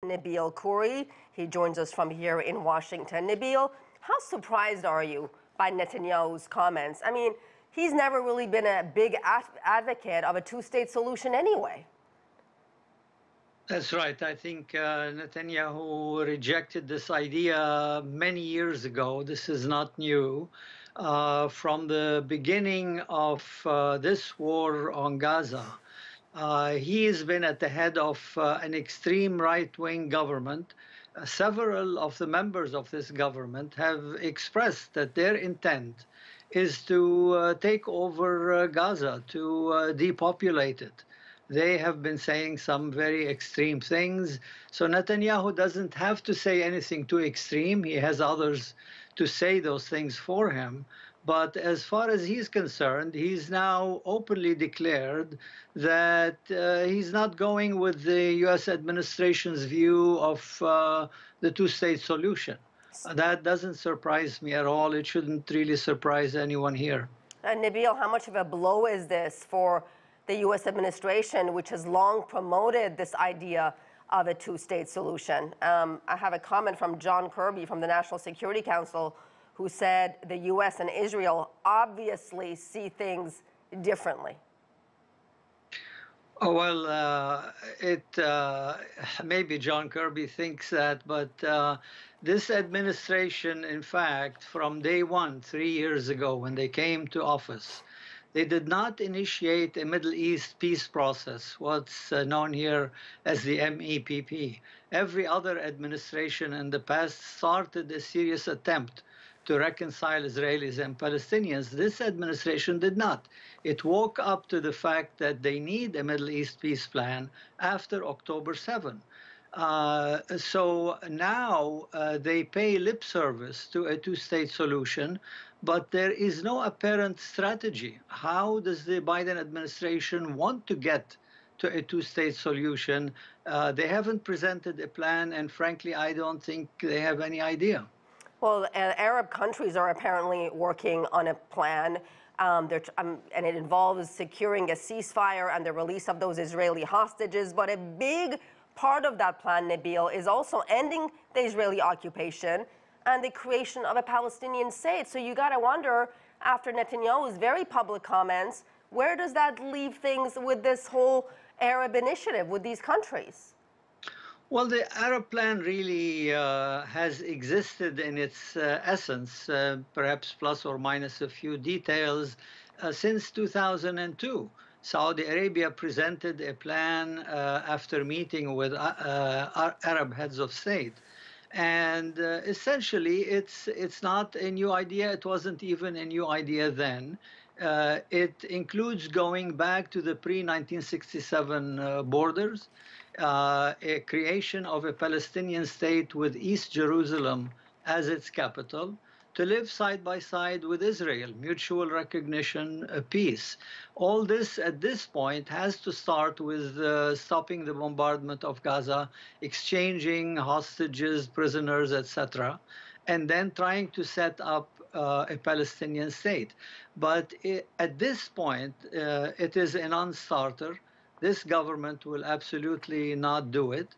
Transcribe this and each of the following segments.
Nabeel Khoury. He joins us from here in Washington. Nabeel, how surprised are you by Netanyahu's comments? I mean, he's never really been a big advocate of a two-state solution anyway. That's right. I think Netanyahu rejected this idea many years ago. This is not new. From the beginning of this war on Gaza, he has been at the head of an extreme right-wing government. Several of the members of this government have expressed that their intent is to take over Gaza, to depopulate it. They have been saying some very extreme things. So Netanyahu doesn't have to say anything too extreme. He has others to say those things for him. But as far as he's concerned, he's now openly declared that he's not going with the U.S. administration's view of the two-state solution. That doesn't surprise me at all. It shouldn't really surprise anyone here. And Nabeel, how much of a blow is this for the U.S. administration, which has long promoted this idea of a two-state solution? I have a comment from John Kirby from the National Security Council, who said the U.S. and Israel obviously see things differently. Oh, well, maybe John Kirby thinks that, but this administration, in fact, from day one, 3 years ago, when they came to office, they did not initiate a Middle East peace process, what's known here as the MEPP. Every other administration in the past started a serious attempt to reconcile Israelis and Palestinians. This administration did not. It woke up to the fact that they need a Middle East peace plan after October 7. So now they pay lip service to a two-state solution, but there is no apparent strategy. How does the Biden administration want to get to a two-state solution? They haven't presented a plan, and frankly, I don't think they have any idea. Well, Arab countries are apparently working on a plan, and it involves securing a ceasefire and the release of those Israeli hostages. But a big part of that plan, Nabeel, is also ending the Israeli occupation and the creation of a Palestinian state. So you got to wonder, after Netanyahu's very public comments, where does that leave things with this whole Arab initiative with these countries? Well, the Arab plan really has existed in its essence, perhaps plus or minus a few details, since 2002. Saudi Arabia presented a plan after meeting with Arab heads of state. And essentially, it's not a new idea. It wasn't even a new idea then. It includes going back to the pre-1967 borders, a creation of a Palestinian state with East Jerusalem as its capital, to live side by side with Israel, mutual recognition, peace. All this at this point has to start with stopping the bombardment of Gaza, exchanging hostages, prisoners, etc., and then trying to set up a Palestinian state. But at this point, it is a non-starter. This government will absolutely not do it.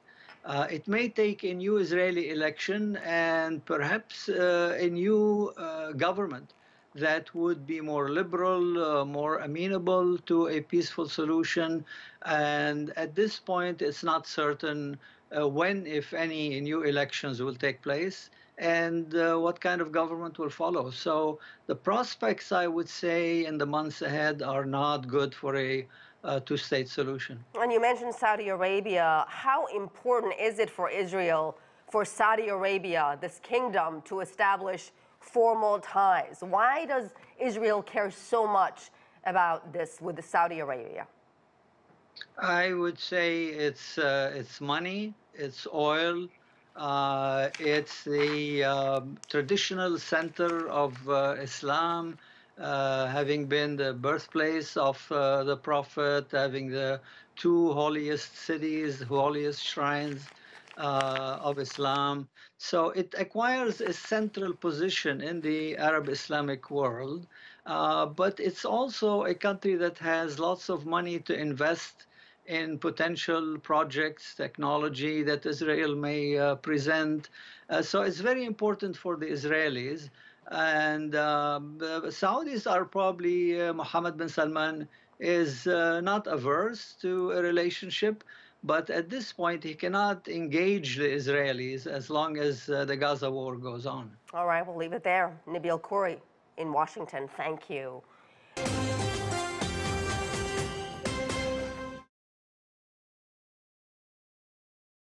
It may take a new Israeli election and perhaps a new government that would be more liberal, more amenable to a peaceful solution. And at this point, it's not certain when, if any, new elections will take place and what kind of government will follow. So the prospects, I would say, in the months ahead are not good for a two-state solution. And you mentioned Saudi Arabia. How important is it for Israel, for Saudi Arabia, this kingdom, to establish formal ties? Why does Israel care so much about this with Saudi Arabia? I would say it's money, it's oil, it's the traditional center of Islam, having been the birthplace of the Prophet, having the two holiest cities, holiest shrines of Islam. So it acquires a central position in the Arab Islamic world, but it's also a country that has lots of money to invest in potential projects, technology that Israel may present. So it's very important for the Israelis. And the Saudis are probably, Mohammed bin Salman is not averse to a relationship, but at this point, he cannot engage the Israelis as long as the Gaza war goes on. All right, we'll leave it there. Nabeel Khoury in Washington, thank you.